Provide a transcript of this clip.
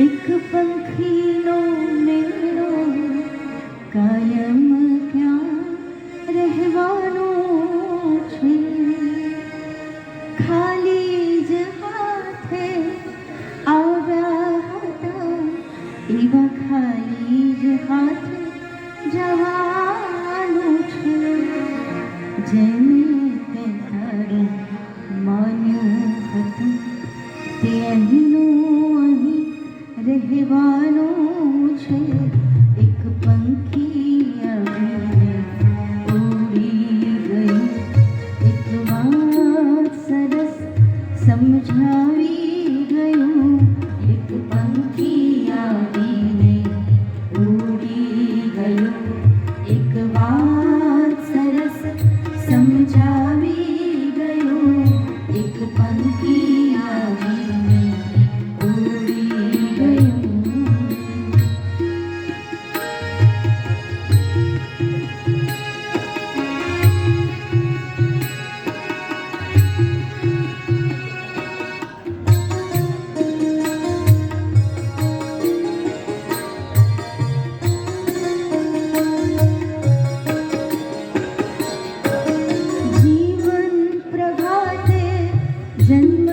એક પંખીનો મેળો કાયમ ક્યાં રહેવાનો છે, ખાલી જ હાથે આવ્યા હતા એવા ખાલી જ હાથે જવાનું છે. જેને તે તારું માન્યું હતું તે અહીંનું અહીં રહેવાનું છે. એક પંખી આવીને ઉડી ગયું, એક વાત સરસ સમજાવી ગયું. એક પંખી આવીને ઉડી ગયું, એક વાત સરસ સમજાવી ગયું. એક પંખી આવીને ઉડી ગયું. જીવન પ્રભાતે જન્મ